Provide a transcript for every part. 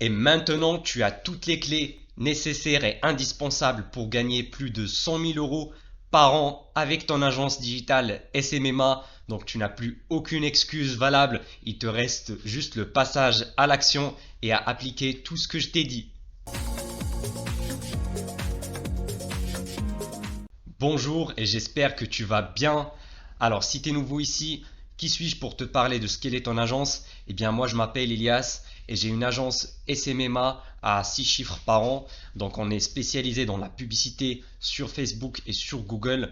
Et maintenant, tu as toutes les clés nécessaires et indispensables pour gagner plus de 100 000 euros par an avec ton agence digitale SMMA. Donc tu n'as plus aucune excuse valable. Il te reste juste le passage à l'action et à appliquer tout ce que je t'ai dit. Bonjour et j'espère que tu vas bien. Alors si tu es nouveau ici, qui suis-je pour te parler de ce qu'est ton agence? Eh bien moi je m'appelle Elias et j'ai une agence SMMA à 6 chiffres par an. Donc on est spécialisé dans la publicité sur Facebook et sur Google.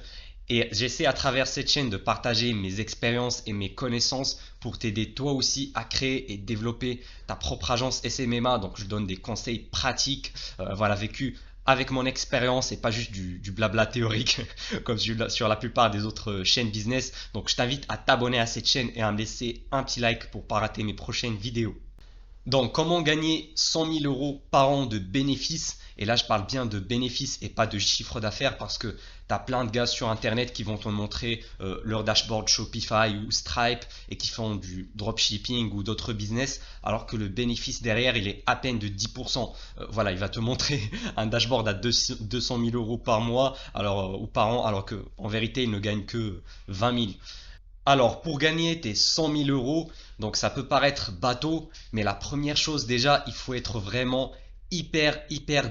Et j'essaie à travers cette chaîne de partager mes expériences et mes connaissances pour t'aider toi aussi à créer et développer ta propre agence SMMA. Donc je donne des conseils pratiques, voilà, vécus avec mon expérience et pas juste du blabla théorique comme sur la plupart des autres chaînes business. Donc je t'invite à t'abonner à cette chaîne et à me laisser un petit like pour ne pas rater mes prochaines vidéos. Donc, comment gagner 100 000 euros par an de bénéfices? Et là, je parle bien de bénéfices et pas de chiffre d'affaires parce que tu as plein de gars sur Internet qui vont te montrer leur dashboard Shopify ou Stripe et qui font du dropshipping ou d'autres business alors que le bénéfice derrière, il est à peine de 10%. Voilà, il va te montrer un dashboard à 200 000 euros par mois ou par an alors qu'en vérité, il ne gagne que 20 000. Alors, pour gagner tes 100 000 euros, donc ça peut paraître bateau, mais la première chose déjà, il faut être vraiment hyper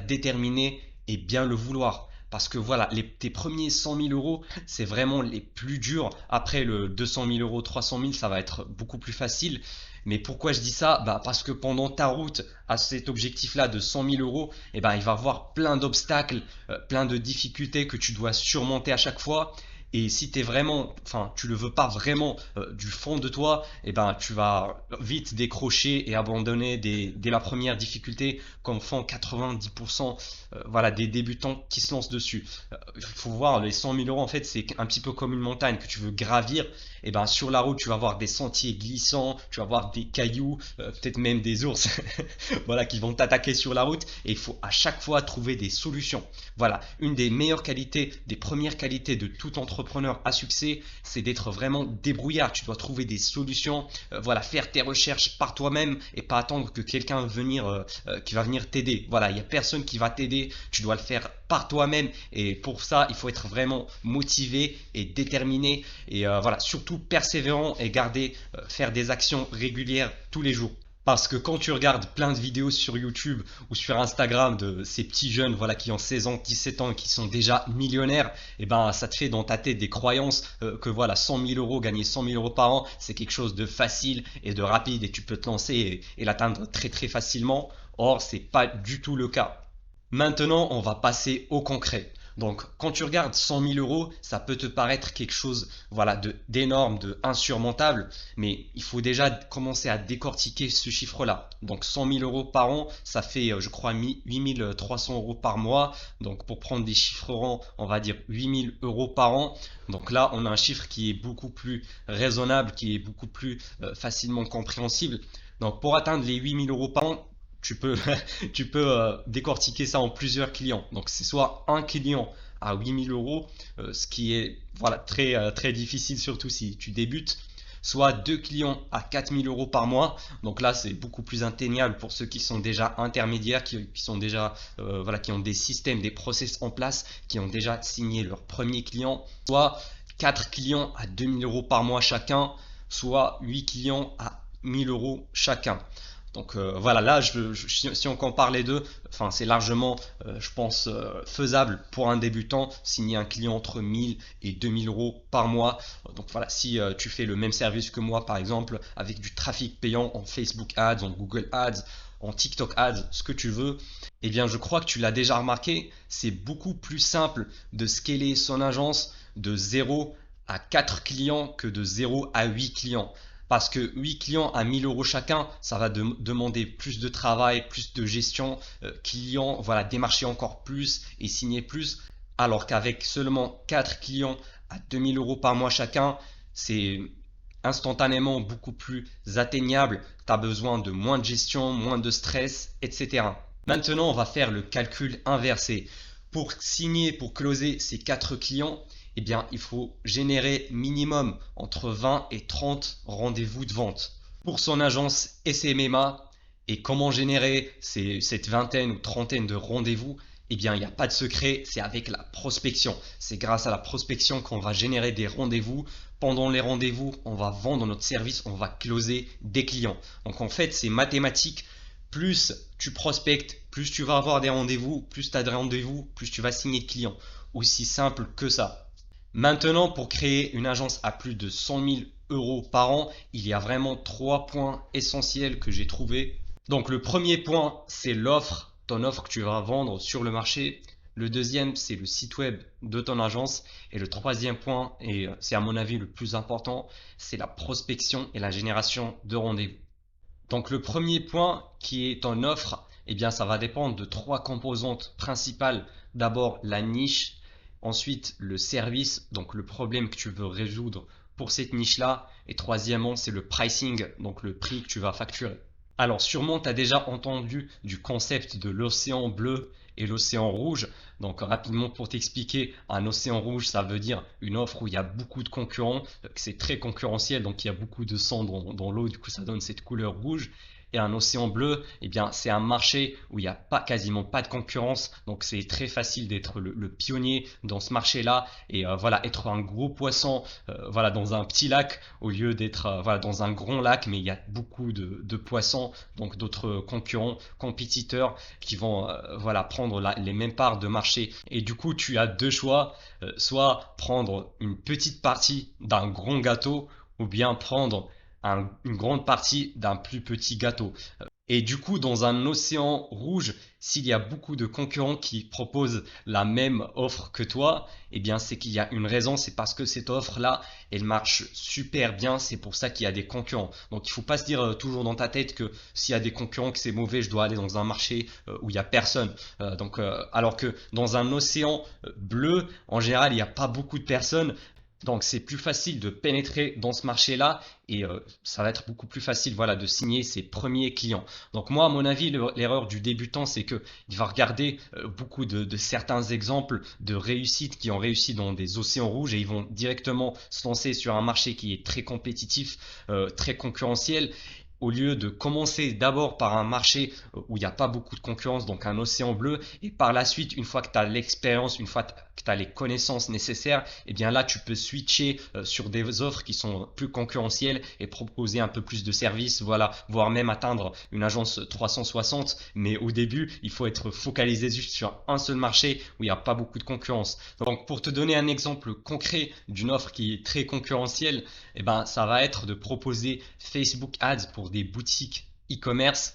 déterminé et bien le vouloir. Parce que voilà, tes premiers 100 000 euros, c'est vraiment les plus durs. Après le 200 000 euros, 300 000, ça va être beaucoup plus facile. Mais pourquoi je dis ça? Bah parce que pendant ta route à cet objectif-là de 100 000 euros, il va y avoir plein d'obstacles, plein de difficultés que tu dois surmonter à chaque fois. Et si tu le veux pas vraiment du fond de toi, tu vas vite décrocher et abandonner dès la première difficulté, comme font 90% voilà, des débutants qui se lancent dessus. Il faut voir, les 100 000 euros, en fait, c'est un petit peu comme une montagne que tu veux gravir. Et sur la route, tu vas voir des sentiers glissants, tu vas voir des cailloux, peut-être même des ours, voilà, qui vont t'attaquer sur la route. Et il faut à chaque fois trouver des solutions. Voilà, une des meilleures qualités, des premières qualités de tout entrepreneur à succès, c'est d'être vraiment débrouillard. Tu dois trouver des solutions, voilà, faire tes recherches par toi-même et pas attendre que quelqu'un qui va venir t'aider. Voilà, il n'y a personne qui va t'aider, tu dois le faire par toi-même et pour ça, il faut être vraiment motivé et déterminé et voilà, surtout persévérant et faire des actions régulières tous les jours. Parce que quand tu regardes plein de vidéos sur YouTube ou sur Instagram de ces petits jeunes voilà, qui ont 16 ans, 17 ans et qui sont déjà millionnaires, ça te fait dans ta tête des croyances que voilà, 100 000 euros, gagner 100 000 euros par an, c'est quelque chose de facile et de rapide et tu peux te lancer et l'atteindre très facilement. Or, c'est pas du tout le cas. Maintenant, on va passer au concret. Donc, quand tu regardes 100 000 euros, ça peut te paraître quelque chose, voilà, d'énorme, de insurmontable, mais il faut déjà commencer à décortiquer ce chiffre-là. Donc, 100 000 euros par an, ça fait, je crois, 8 300 euros par mois. Donc, pour prendre des chiffres ronds, on va dire 8 000 euros par an. Donc là, on a un chiffre qui est beaucoup plus raisonnable, qui est beaucoup plus facilement compréhensible. Donc, pour atteindre les 8 000 euros par an, tu peux, tu peux décortiquer ça en plusieurs clients. Donc c'est soit un client à 8 000 euros, ce qui est voilà, très difficile surtout si tu débutes, soit deux clients à 4 000 euros par mois. Donc là c'est beaucoup plus atteignable pour ceux qui sont déjà intermédiaires, qui sont déjà voilà, qui ont des systèmes, des process en place, qui ont déjà signé leur premier client, soit 4 clients à 2 000 euros par mois chacun, soit 8 clients à 1 000 euros chacun. Donc voilà, là, si on compare les deux, enfin, c'est largement, je pense, faisable pour un débutant, signer un client entre 1000 et 2000 euros par mois. Donc voilà, si tu fais le même service que moi, par exemple, avec du trafic payant en Facebook Ads, en Google Ads, en TikTok Ads, ce que tu veux, eh bien, je crois que tu l'as déjà remarqué, c'est beaucoup plus simple de scaler son agence de 0 à 4 clients que de 0 à 8 clients. Parce que 8 clients à 1000 euros chacun, ça va demander plus de travail, plus de gestion, clients, voilà, démarcher encore plus et signer plus. Alors qu'avec seulement 4 clients à 2000 euros par mois chacun, c'est instantanément beaucoup plus atteignable. Tu as besoin de moins de gestion, moins de stress, etc. Maintenant, on va faire le calcul inversé. Pour signer, pour closer ces 4 clients, eh bien, il faut générer minimum entre 20 et 30 rendez-vous de vente. Pour son agence SMMA, Et comment générer cette vingtaine ou trentaine de rendez-vous? Eh bien, il n'y a pas de secret, c'est avec la prospection. C'est grâce à la prospection qu'on va générer des rendez-vous. Pendant les rendez-vous, on va vendre notre service, on va closer des clients. Donc en fait, c'est mathématique. Plus tu prospectes, plus tu vas avoir des rendez-vous, plus tu as de rendez-vous, plus tu vas signer de clients. Aussi simple que ça. Maintenant, pour créer une agence à plus de 100 000 euros par an, il y a vraiment 3 points essentiels que j'ai trouvés. Donc le premier point, c'est l'offre, ton offre que tu vas vendre sur le marché. Le deuxième, c'est le site web de ton agence. Et le troisième point, et c'est à mon avis le plus important, c'est la prospection et la génération de rendez-vous. Donc le premier point qui est ton offre, eh bien ça va dépendre de 3 composantes principales. D'abord la niche, ensuite le service, donc le problème que tu veux résoudre pour cette niche-là. Et troisièmement, c'est le pricing, donc le prix que tu vas facturer. Alors sûrement, tu as déjà entendu du concept de l'océan bleu et l'océan rouge. Donc rapidement pour t'expliquer, un océan rouge, ça veut dire une offre où il y a beaucoup de concurrents, c'est très concurrentiel, donc il y a beaucoup de sang dans l'eau, du coup ça donne cette couleur rouge. Et un océan bleu, eh bien, c'est un marché où il n'y a quasiment pas de concurrence. Donc, c'est très facile d'être le pionnier dans ce marché-là et voilà, être un gros poisson voilà, dans un petit lac au lieu d'être voilà, dans un grand lac. Mais il y a beaucoup de poissons, donc d'autres concurrents, compétiteurs qui vont voilà, prendre les mêmes parts de marché. Et du coup, tu as deux choix, soit prendre une petite partie d'un grand gâteau ou bien prendre une grande partie d'un plus petit gâteau. Et du coup, dans un océan rouge, s'il y a beaucoup de concurrents qui proposent la même offre que toi, eh bien c'est qu'il y a une raison, c'est parce que cette offre-là, elle marche super bien, c'est pour ça qu'il y a des concurrents. Donc il ne faut pas se dire toujours dans ta tête que s'il y a des concurrents que c'est mauvais, je dois aller dans un marché où il n'y a personne. Alors que dans un océan bleu, en général, il n'y a pas beaucoup de personnes. Donc c'est plus facile de pénétrer dans ce marché-là et ça va être beaucoup plus facile voilà, de signer ses premiers clients. Donc moi à mon avis l'erreur du débutant c'est qu'il va regarder beaucoup de certains exemples de réussites qui ont réussi dans des océans rouges et ils vont directement se lancer sur un marché qui est très compétitif, très concurrentiel au lieu de commencer d'abord par un marché où il n'y a pas beaucoup de concurrence, donc un océan bleu, et par la suite, une fois que tu as l'expérience, une fois que tu as les connaissances nécessaires, et bien là, tu peux switcher sur des offres qui sont plus concurrentielles et proposer un peu plus de services, voilà, voire même atteindre une agence 360. Mais au début, il faut être focalisé juste sur un seul marché où il n'y a pas beaucoup de concurrence. Donc, pour te donner un exemple concret d'une offre qui est très concurrentielle, eh ben, ça va être de proposer Facebook Ads pour des boutiques e-commerce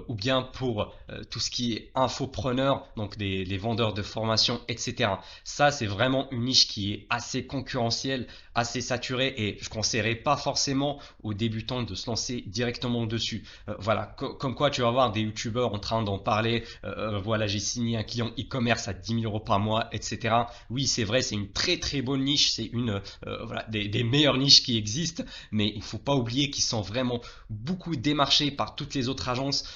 ou bien pour tout ce qui est infopreneur, donc les vendeurs de formation, etc. Ça, c'est vraiment une niche qui est assez concurrentielle, assez saturée et je ne conseillerais pas forcément aux débutants de se lancer directement dessus. Voilà, comme quoi tu vas voir des youtubeurs en train d'en parler, voilà, j'ai signé un client e-commerce à 10 000 euros par mois, etc. Oui, c'est vrai, c'est une très très bonne niche, c'est une voilà, des meilleures niches qui existent, mais il ne faut pas oublier qu'ils sont vraiment beaucoup démarchés par toutes les autres agences.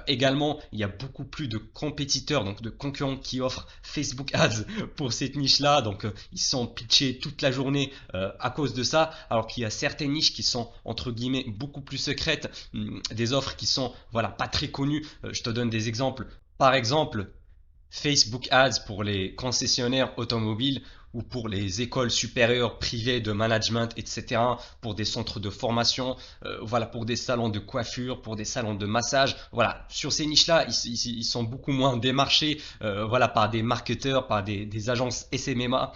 Également, il y a beaucoup plus de compétiteurs, donc de concurrents qui offrent Facebook Ads pour cette niche-là. Donc, ils sont pitchés toute la journée à cause de ça. Alors qu'il y a certaines niches qui sont entre guillemets beaucoup plus secrètes, des offres qui sont voilà pas très connues. Je te donne des exemples. Par exemple, Facebook Ads pour les concessionnaires automobiles ou pour les écoles supérieures privées de management, etc., pour des centres de formation, voilà, pour des salons de coiffure, pour des salons de massage. Voilà, sur ces niches-là, ils sont beaucoup moins démarchés voilà, par des marketeurs, par des agences SMMA.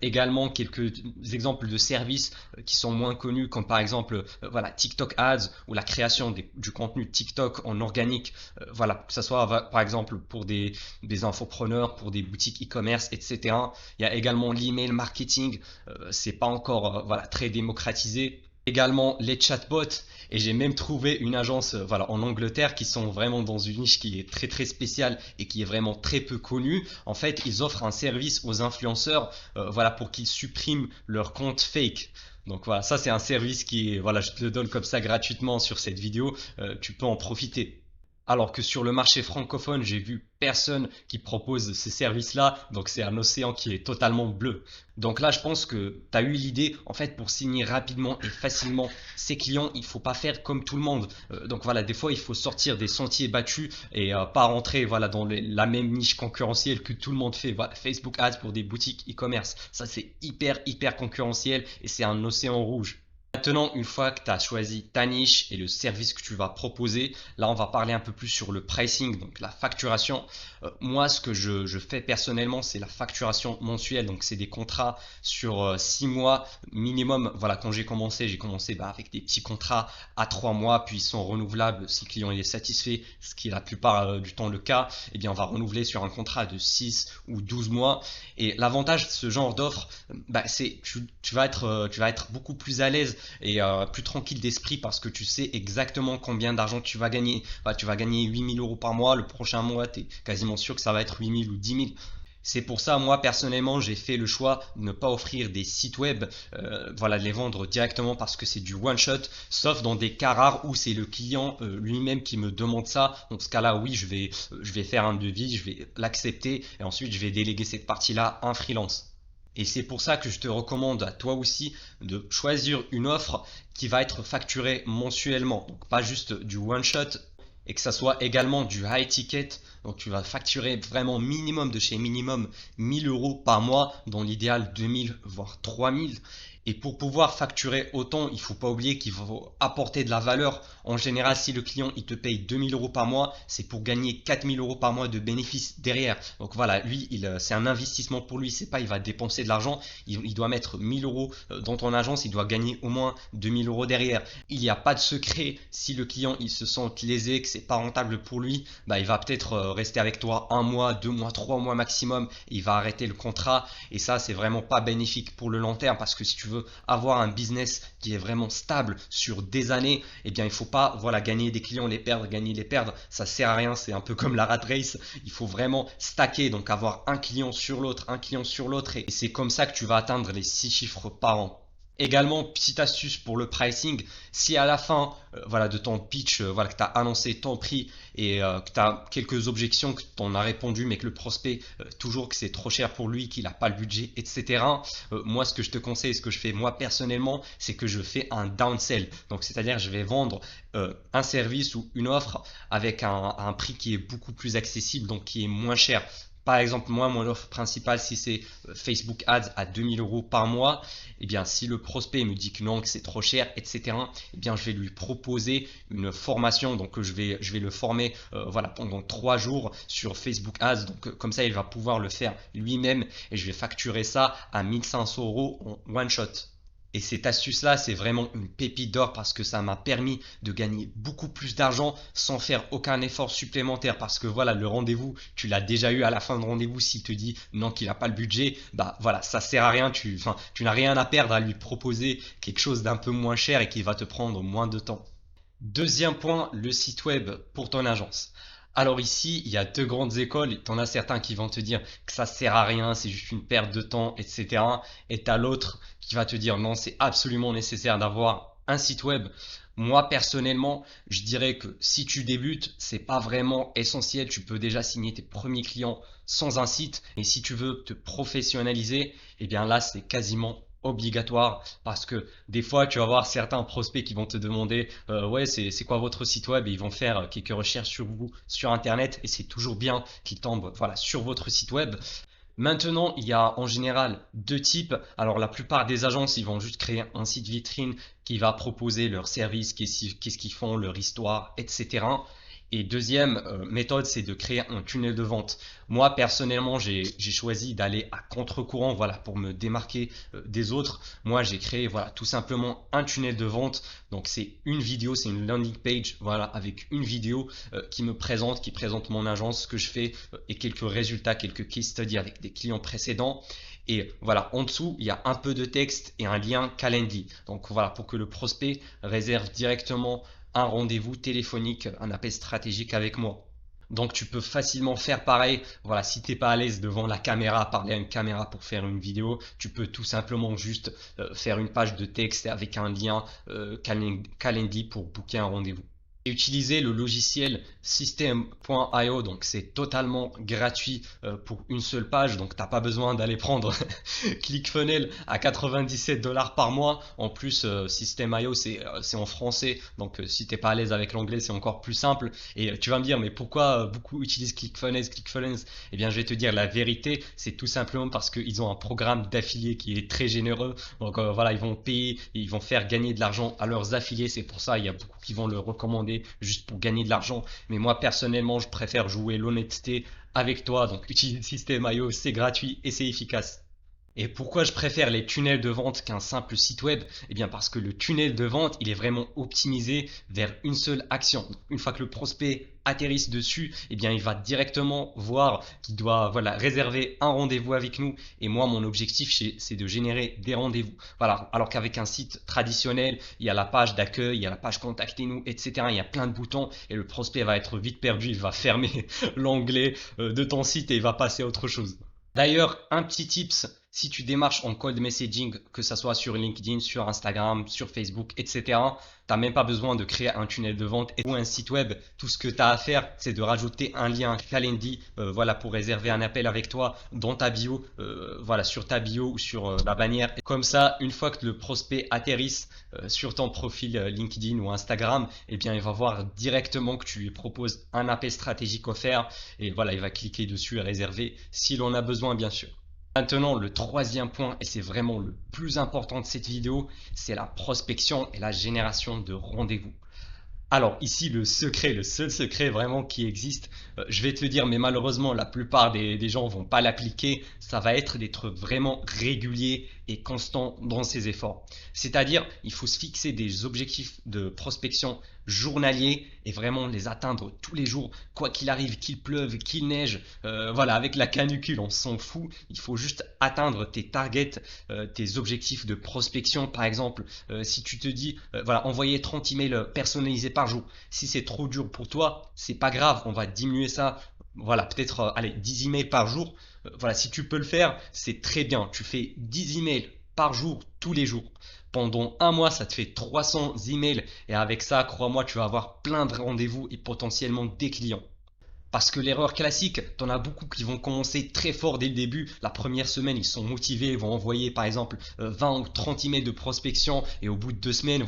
Également, quelques exemples de services qui sont moins connus, comme par exemple voilà, TikTok Ads ou la création du contenu TikTok en organique. Voilà, que ce soit par exemple pour des infopreneurs, pour des boutiques e-commerce, etc. Il y a également l'email marketing, c'est pas encore voilà, très démocratisé. Également les chatbots et j'ai même trouvé une agence voilà, en Angleterre qui sont vraiment dans une niche qui est très très spéciale et qui est vraiment très peu connue. En fait, ils offrent un service aux influenceurs voilà, pour qu'ils suppriment leur compte fake. Donc voilà, ça c'est un service qui est, voilà, je te le donne comme ça gratuitement sur cette vidéo, tu peux en profiter. Alors que sur le marché francophone, j'ai vu personne qui propose ces services-là, donc c'est un océan qui est totalement bleu. Donc là, je pense que tu as eu l'idée, en fait, pour signer rapidement et facilement ses clients, il faut pas faire comme tout le monde. Donc voilà, des fois, il faut sortir des sentiers battus et pas rentrer voilà, dans la même niche concurrentielle que tout le monde fait. Voilà, Facebook Ads pour des boutiques e-commerce, ça c'est hyper concurrentiel et c'est un océan rouge. Maintenant, une fois que tu as choisi ta niche et le service que tu vas proposer, là, on va parler un peu plus sur le pricing, donc la facturation. Moi, ce que je fais personnellement, c'est la facturation mensuelle. Donc, c'est des contrats sur 6 mois minimum. Voilà, quand j'ai commencé avec des petits contrats à 3 mois, puis ils sont renouvelables si le client est satisfait, ce qui est la plupart du temps le cas. Eh bien, on va renouveler sur un contrat de 6 ou 12 mois. Et l'avantage de ce genre d'offre, c'est tu vas être beaucoup plus à l'aise et plus tranquille d'esprit parce que tu sais exactement combien d'argent tu vas gagner. Tu vas gagner 8 000 € par mois, le prochain mois, tu es quasiment sûr que ça va être 8 000 ou 10 000. C'est pour ça, moi personnellement, j'ai fait le choix de ne pas offrir des sites web, voilà, de les vendre directement parce que c'est du one shot, sauf dans des cas rares où c'est le client lui-même qui me demande ça. Donc, ce cas-là, oui, je vais faire un devis, je vais l'accepter et ensuite je vais déléguer cette partie-là à un freelance. Et c'est pour ça que je te recommande à toi aussi de choisir une offre qui va être facturée mensuellement. Donc pas juste du one shot et que ça soit également du high ticket. Donc tu vas facturer vraiment minimum de chez minimum 1 000 € par mois, dans l'idéal 2 000 voire 3 000. Et pour pouvoir facturer autant, il ne faut pas oublier qu'il faut apporter de la valeur. En général, si le client il te paye 2 000 € par mois, c'est pour gagner 4 000 € par mois de bénéfices derrière. Donc voilà, lui, c'est un investissement pour lui. C'est pas il va dépenser de l'argent, il doit mettre 1 000 € dans ton agence, il doit gagner au moins 2 000 € derrière. Il n'y a pas de secret. Si le client il se sent lésé, que c'est pas rentable pour lui, il va peut-être rester avec toi 1 mois, 2 mois, 3 mois maximum. Il va arrêter le contrat et ça, c'est vraiment pas bénéfique pour le long terme parce que si tu veux avoir un business qui est vraiment stable sur des années, eh bien il faut pas voilà gagner des clients, les perdre, gagner, les perdre, ça sert à rien, c'est un peu comme la rat race, il faut vraiment stacker, donc avoir un client sur l'autre, un client sur l'autre et c'est comme ça que tu vas atteindre les 6 chiffres par an. Également, petite astuce pour le pricing, si à la fin voilà, de ton pitch, voilà, que tu as annoncé ton prix et que tu as quelques objections, que tu en as répondu, mais que le prospect, toujours que c'est trop cher pour lui, qu'il n'a pas le budget, etc. Moi, ce que je te conseille, ce que je fais moi personnellement, c'est que je fais un downsell. Donc, c'est-à-dire, je vais vendre un service ou une offre avec un prix qui est beaucoup plus accessible, donc qui est moins cher. Par exemple, moi, mon offre principale, si c'est Facebook Ads à 2 000 € par mois, eh bien, si le prospect me dit que non, que c'est trop cher, etc., eh bien, je vais lui proposer une formation. Donc, je vais le former voilà, pendant 3 jours sur Facebook Ads. Donc, comme ça, il va pouvoir le faire lui-même et je vais facturer ça à 1 500 € en one shot. Et cette astuce-là, c'est vraiment une pépite d'or parce que ça m'a permis de gagner beaucoup plus d'argent sans faire aucun effort supplémentaire. Parce que voilà, le rendez-vous, tu l'as déjà eu à la fin de rendez-vous. S'il te dit non, qu'il n'a pas le budget, voilà, ça sert à rien. Tu n'as rien à perdre à lui proposer quelque chose d'un peu moins cher et qui va te prendre moins de temps. Deuxième point, le site web pour ton agence. Alors ici, il y a deux grandes écoles. Tu en as certains qui vont te dire que ça sert à rien, c'est juste une perte de temps, etc. Et tu as l'autre qui va te dire non, c'est absolument nécessaire d'avoir un site web. Moi, personnellement, je dirais que si tu débutes, c'est pas vraiment essentiel. Tu peux déjà signer tes premiers clients sans un site. Et si tu veux te professionnaliser, eh bien là, c'est quasiment obligatoire parce que des fois tu vas voir certains prospects qui vont te demander ouais c'est quoi votre site web et ils vont faire quelques recherches sur vous sur internet et c'est toujours bien qu'ils tombent voilà sur votre site web. Maintenant, il y a en général deux types. Alors, la plupart des agences, ils vont juste créer un site vitrine qui va proposer leurs services, qu'est-ce qu'ils font, leur histoire, etc. Et deuxième méthode, c'est de créer un tunnel de vente. Moi, personnellement, j'ai choisi d'aller à contre-courant, voilà, pour me démarquer des autres. Moi, j'ai créé, voilà, tout simplement un tunnel de vente. Donc, c'est une vidéo, c'est une landing page, voilà, avec une vidéo qui présente mon agence, ce que je fais et quelques résultats, quelques case studies avec des clients précédents. Et voilà, en dessous, il y a un peu de texte et un lien Calendly. Donc voilà, pour que le prospect réserve directement un rendez-vous téléphonique, un appel stratégique avec moi. Donc tu peux facilement faire pareil. Voilà, si t'es pas à l'aise devant la caméra, parler à une caméra pour faire une vidéo, tu peux tout simplement juste faire une page de texte avec un lien Calendly pour booker un rendez-vous. Et utiliser le logiciel System.io, donc c'est totalement gratuit pour une seule page, donc t'as pas besoin d'aller prendre ClickFunnels à 97 dollars par mois. En plus, System.io c'est en français, donc si t'es pas à l'aise avec l'anglais, c'est encore plus simple. Et tu vas me dire, mais pourquoi beaucoup utilisent ClickFunnels, ClickFunnels? Eh bien, je vais te dire la vérité, c'est tout simplement parce qu'ils ont un programme d'affiliés qui est très généreux. Donc voilà, ils vont payer, ils vont faire gagner de l'argent à leurs affiliés. C'est pour ça, il y a beaucoup qui vont le recommander juste pour gagner de l'argent. Mais moi, personnellement, je préfère jouer l'honnêteté avec toi. Donc, utilise System.io, c'est gratuit et c'est efficace. Et pourquoi je préfère les tunnels de vente qu'un simple site web? Eh bien parce que le tunnel de vente, il est vraiment optimisé vers une seule action. Une fois que le prospect atterrisse dessus, eh bien il va directement voir qu'il doit réserver un rendez-vous avec nous. Et moi, mon objectif, c'est de générer des rendez-vous. Voilà. Alors qu'avec un site traditionnel, il y a la page d'accueil, il y a la page contactez-nous, etc. Il y a plein de boutons et le prospect va être vite perdu. Il va fermer l'onglet de ton site et il va passer à autre chose. D'ailleurs, un petit tips, si tu démarches en cold messaging, que ce soit sur LinkedIn, sur Instagram, sur Facebook, etc., tu n'as même pas besoin de créer un tunnel de vente ou un site web. Tout ce que tu as à faire, c'est de rajouter un lien Calendly, pour réserver un appel avec toi dans ta bio, sur ta bio ou sur la bannière. Et comme ça, une fois que le prospect atterrisse sur ton profil LinkedIn ou Instagram, eh bien, il va voir directement que tu lui proposes un appel stratégique offert et voilà, il va cliquer dessus et réserver s'il en a besoin, bien sûr. Maintenant, le troisième point, et c'est vraiment le plus important de cette vidéo, c'est la prospection et la génération de rendez-vous. Alors ici, le seul secret vraiment qui existe, je vais te le dire, mais malheureusement, la plupart des gens vont pas l'appliquer, ça va être d'être vraiment régulier et constant dans ses efforts. C'est-à-dire, il faut se fixer des objectifs de prospection journaliers et vraiment les atteindre tous les jours, quoi qu'il arrive, qu'il pleuve, qu'il neige, avec la canicule, on s'en fout, il faut juste atteindre tes targets, tes objectifs de prospection. Par exemple, si tu te dis, envoyer 30 emails personnalisés par jour, si c'est trop dur pour toi, c'est pas grave, on va diminuer ça. Voilà, peut-être 10 emails par jour. Si tu peux le faire, c'est très bien. Tu fais 10 emails par jour, tous les jours. Pendant un mois, ça te fait 300 emails. Et avec ça, crois-moi, tu vas avoir plein de rendez-vous et potentiellement des clients. Parce que l'erreur classique, t'en as beaucoup qui vont commencer très fort dès le début. La première semaine, ils sont motivés, ils vont envoyer par exemple 20 ou 30 emails de prospection et au bout de 2 semaines,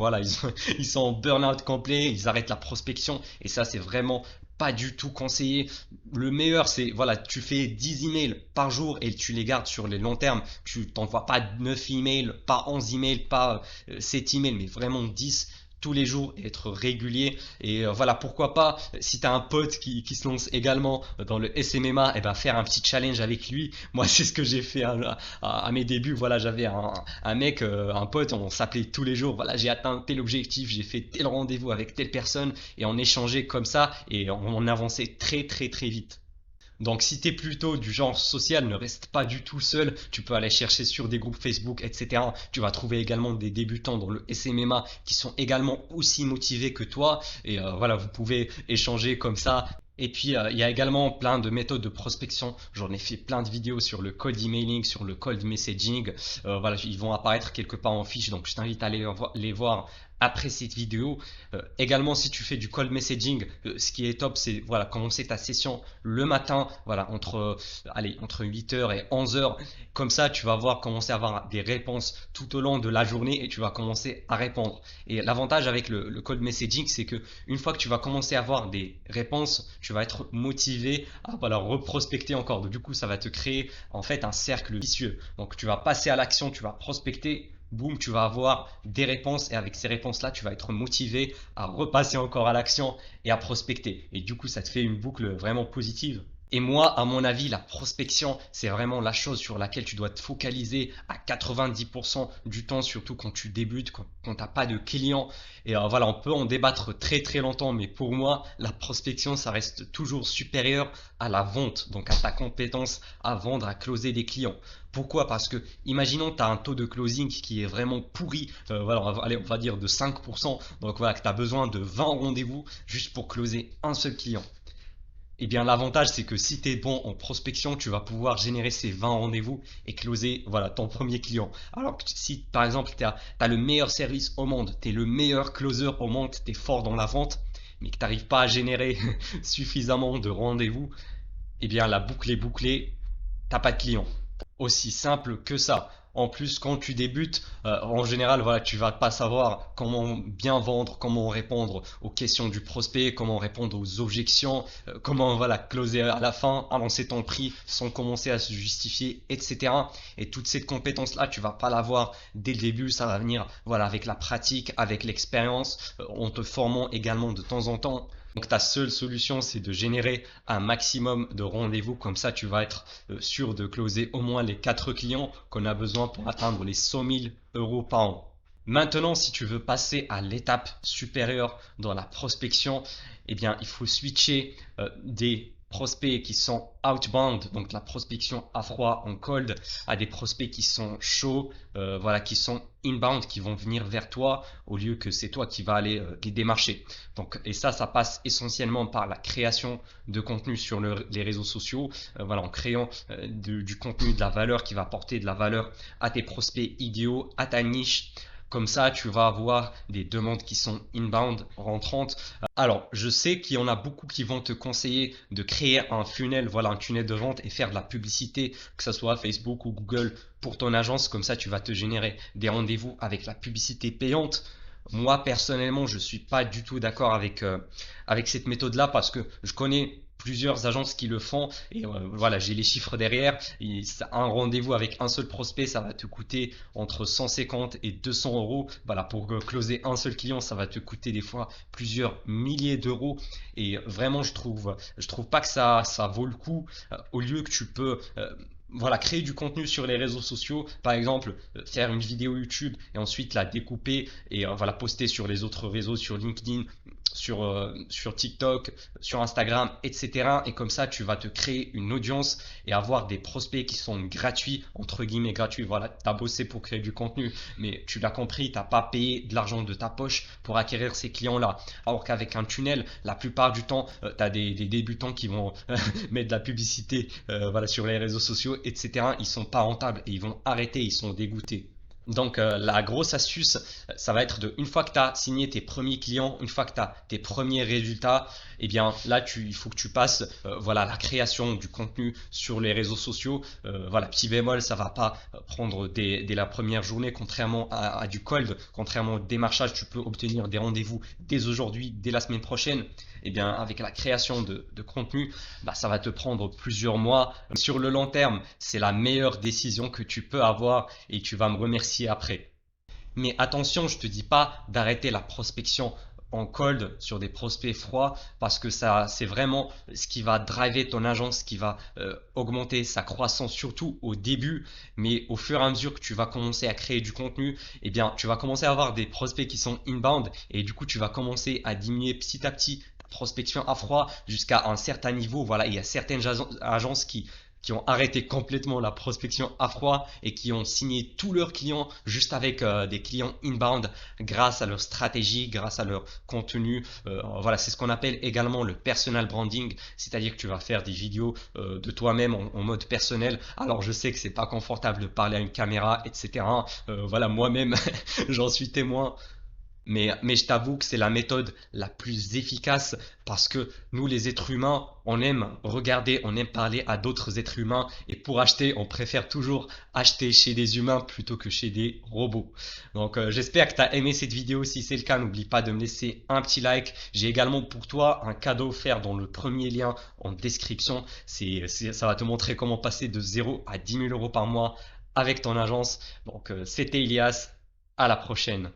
ils sont en burn-out complet, ils arrêtent la prospection et ça, c'est vraiment pas du tout conseillé. Le meilleur, c'est tu fais 10 emails par jour et tu les gardes sur les longs termes. Tu t'envoies pas 9 emails, pas 11 emails, pas 7 emails, mais vraiment 10 tous les jours et être régulier. Et pourquoi pas, si tu as un pote qui se lance également dans le SMMA, et ben faire un petit challenge avec lui. Moi, c'est ce que j'ai fait à mes débuts. J'avais un mec, un pote, on s'appelait tous les jours. J'ai atteint tel objectif, j'ai fait tel rendez-vous avec telle personne et on échangeait comme ça et on avançait très très très vite. Donc si tu es plutôt du genre social, ne reste pas du tout seul, tu peux aller chercher sur des groupes Facebook, etc. Tu vas trouver également des débutants dans le SMMA qui sont également aussi motivés que toi. Et vous pouvez échanger comme ça. Et puis il y a également plein de méthodes de prospection. J'en ai fait plein de vidéos sur le cold emailing, sur le cold messaging. Ils vont apparaître quelque part en fiche, donc je t'invite à aller les voir après cette vidéo. Également, si tu fais du cold messaging, ce qui est top, c'est commencer ta session le matin, entre 8h et 11h. Comme ça, tu vas commencer à avoir des réponses tout au long de la journée et tu vas commencer à répondre. Et l'avantage avec le cold messaging, c'est que une fois que tu vas commencer à avoir des réponses, tu vas être motivé à reprospecter encore. Donc, du coup, ça va te créer en fait un cercle vicieux. Donc, tu vas passer à l'action, tu vas prospecter. Boum, tu vas avoir des réponses et avec ces réponses-là, tu vas être motivé à repasser encore à l'action et à prospecter. Et du coup, ça te fait une boucle vraiment positive. Et moi, à mon avis, la prospection, c'est vraiment la chose sur laquelle tu dois te focaliser à 90% du temps, surtout quand tu débutes, quand tu n'as pas de clients. Et on peut en débattre très très longtemps, mais pour moi, la prospection, ça reste toujours supérieur à la vente, donc à ta compétence à vendre, à closer des clients. Pourquoi? Parce que, imaginons que tu as un taux de closing qui est vraiment pourri, on va dire de 5%, donc que tu as besoin de 20 rendez-vous juste pour closer un seul client. Eh bien, l'avantage, c'est que si tu es bon en prospection, tu vas pouvoir générer ces 20 rendez-vous et closer ton premier client. Alors que si, par exemple, tu as le meilleur service au monde, tu es le meilleur closer au monde, tu es fort dans la vente, mais que tu n'arrives pas à générer suffisamment de rendez-vous, eh bien la boucle est bouclée, t'as pas de client. Aussi simple que ça. En plus, quand tu débutes, en général, voilà, tu vas pas savoir comment bien vendre, comment répondre aux questions du prospect, comment répondre aux objections, comment voilà closer à la fin, avancer ton prix sans commencer à se justifier, etc. Et toute cette compétence-là, tu vas pas l'avoir dès le début. Ça va venir, voilà, avec la pratique, avec l'expérience, en te formant également de temps en temps. Donc ta seule solution, c'est de générer un maximum de rendez-vous. Comme ça, tu vas être sûr de closer au moins les 4 clients qu'on a besoin pour atteindre les 100 000 euros par an. Maintenant, si tu veux passer à l'étape supérieure dans la prospection, eh bien, il faut switcher des prospects qui sont outbound, donc la prospection à froid en cold, à des prospects qui sont chauds, voilà, qui sont inbound, qui vont venir vers toi au lieu que c'est toi qui vas aller les démarcher. Donc, et ça passe essentiellement par la création de contenu sur les réseaux sociaux, voilà, en créant du contenu, de la valeur qui va apporter de la valeur à tes prospects idéaux, à ta niche. Comme ça, tu vas avoir des demandes qui sont inbound, rentrantes. Alors, je sais qu'il y en a beaucoup qui vont te conseiller de créer un funnel, voilà, un tunnel de vente et faire de la publicité, que ce soit Facebook ou Google pour ton agence. Comme ça, tu vas te générer des rendez-vous avec la publicité payante. Moi, personnellement, je suis pas du tout d'accord avec cette méthode-là parce que je connais plusieurs agences qui le font et voilà, j'ai les chiffres derrière. Et un rendez-vous avec un seul prospect, ça va te coûter entre 150 et 200 euros. Voilà, pour closer un seul client, ça va te coûter des fois plusieurs milliers d'euros. Et vraiment, je trouve pas que ça vaut le coup. Au lieu que tu peux voilà, créer du contenu sur les réseaux sociaux, par exemple, faire une vidéo YouTube et ensuite la découper et voilà, poster sur les autres réseaux, sur LinkedIn, sur TikTok, sur Instagram, etc. Et comme ça, tu vas te créer une audience et avoir des prospects qui sont gratuits, entre guillemets gratuits. Voilà, tu as bossé pour créer du contenu, mais tu l'as compris, tu n'as pas payé de l'argent de ta poche pour acquérir ces clients-là. Alors qu'avec un tunnel, la plupart du temps, tu as des débutants qui vont mettre de la publicité voilà, sur les réseaux sociaux, etc. Ils sont pas rentables et ils vont arrêter, ils sont dégoûtés. Donc la grosse astuce, ça va être une fois que tu as signé tes premiers clients, une fois que tu as tes premiers résultats, eh bien là il faut que tu passes voilà, la création du contenu sur les réseaux sociaux. Voilà, petit bémol, ça va pas prendre dès la première journée, contrairement à du cold, contrairement au démarchage, tu peux obtenir des rendez-vous dès aujourd'hui, dès la semaine prochaine. Eh bien avec la création de contenu, bah, ça va te prendre plusieurs mois. Sur le long terme, c'est la meilleure décision que tu peux avoir et tu vas me remercier après. Mais attention, je te dis pas d'arrêter la prospection en cold sur des prospects froids parce que ça c'est vraiment ce qui va driver ton agence, qui va augmenter sa croissance surtout au début, mais au fur et à mesure que tu vas commencer à créer du contenu, eh bien tu vas commencer à avoir des prospects qui sont inbound et du coup tu vas commencer à diminuer petit à petit ta prospection à froid jusqu'à un certain niveau. Voilà, il y a certaines agences qui ont arrêté complètement la prospection à froid et qui ont signé tous leurs clients juste avec des clients inbound grâce à leur stratégie, grâce à leur contenu. Voilà, c'est ce qu'on appelle également le personal branding, c'est-à-dire que tu vas faire des vidéos de toi-même en mode personnel. Alors je sais que c'est pas confortable de parler à une caméra, etc. Voilà, moi-même j'en suis témoin. Mais je t'avoue que c'est la méthode la plus efficace parce que nous, les êtres humains, on aime regarder, on aime parler à d'autres êtres humains et pour acheter, on préfère toujours acheter chez des humains plutôt que chez des robots. Donc j'espère que tu as aimé cette vidéo. Si c'est le cas, n'oublie pas de me laisser un petit like. J'ai également pour toi un cadeau offert dans le premier lien en description. Ça va te montrer comment passer de 0 à 10 000 euros par mois avec ton agence. Donc c'était Ilias, à la prochaine.